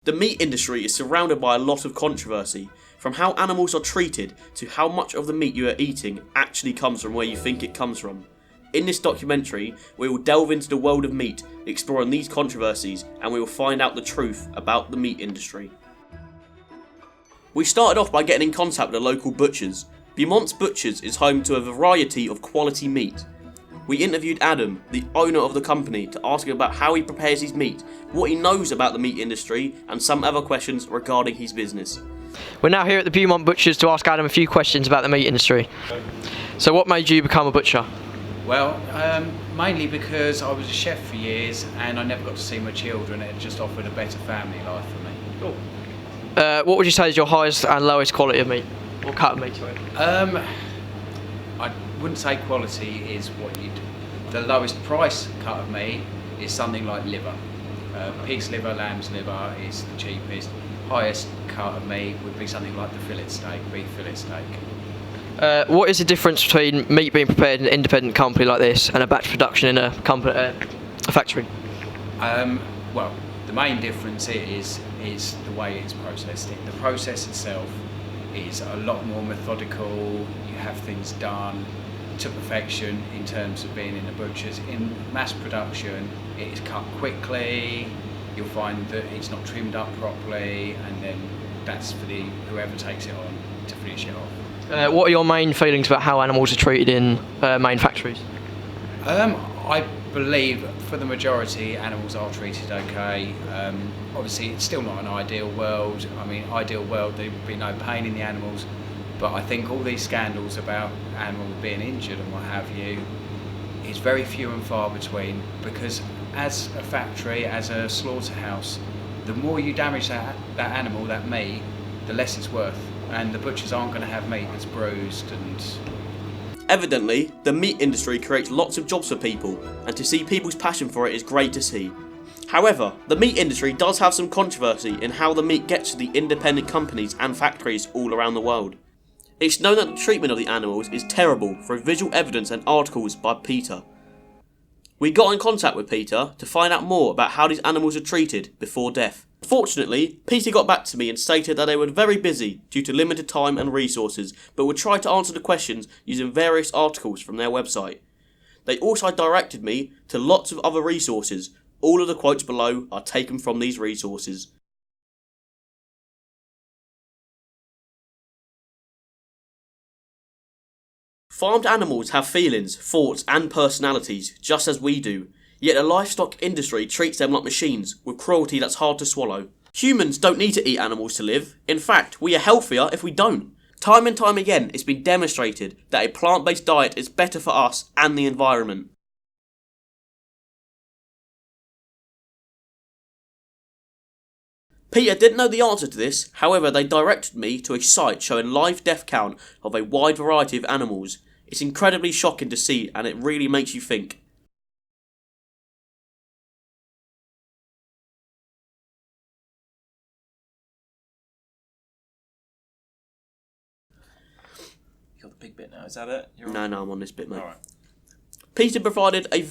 The meat industry is surrounded by a lot of controversy, from how animals are treated to how much of the meat you are eating actually comes from where you think it comes from. In this documentary, we will delve into the world of meat, exploring these controversies, and we will find out the truth about the meat industry. We started off by getting in contact with the local butchers. Beaumont's Butchers is home to a variety of quality meat. We interviewed Adam, the owner of the company, to ask him about how he prepares his meat, what he knows about the meat industry, and some other questions regarding his business. We're now here at the Beaumont Butchers to ask Adam a few questions about the meat industry. So what made you become a butcher? Well, mainly because I was a chef for years and I never got to see my children. It just offered a better family life for me. Cool. What would you say is your highest and lowest quality of meat? Or cut of meat, sorry? I wouldn't say quality is what you'd... The lowest price cut of meat is something like liver. Pig's liver, lamb's liver is the cheapest. Highest cut of meat would be something like the fillet steak, beef fillet steak. What is the difference between meat being prepared in an independent company like this and a batch production in a factory? Well, the main difference is the way it's processed. The process itself is a lot more methodical. You have things done to perfection in terms of being in the butchers. In mass production, it is cut quickly. You'll find that it's not trimmed up properly, and then that's for whoever takes it on to finish it off. What are your main feelings about how animals are treated in main factories? I believe for the majority animals are treated okay. Obviously it's still not an ideal world. I mean, ideal world there would be no pain in the animals, but I think all these scandals about animals being injured and what have you is very few and far between, because as a factory, as a slaughterhouse, the more you damage that animal, that meat, the less it's worth, and the butchers aren't going to have meat that's bruised and... Evidently, the meat industry creates lots of jobs for people, and to see people's passion for it is great to see. However, the meat industry does have some controversy in how the meat gets to the independent companies and factories all around the world. It's known that the treatment of the animals is terrible through visual evidence and articles by Peter. We got in contact with Peter to find out more about how these animals are treated before death. Fortunately, Peter got back to me and stated that they were very busy due to limited time and resources, but would try to answer the questions using various articles from their website. They also directed me to lots of other resources. All of the quotes below are taken from these resources. Farmed animals have feelings, thoughts and personalities, just as we do. Yet the livestock industry treats them like machines, with cruelty that's hard to swallow. Humans don't need to eat animals to live. In fact, we are healthier if we don't. Time and time again, it's been demonstrated that a plant-based diet is better for us and the environment. Peter didn't know the answer to this, however they directed me to a site showing live death count of a wide variety of animals. It's incredibly shocking to see, and it really makes you think. You got the big bit now, is that it? No, I'm on this bit, mate. Alright. Peter provided a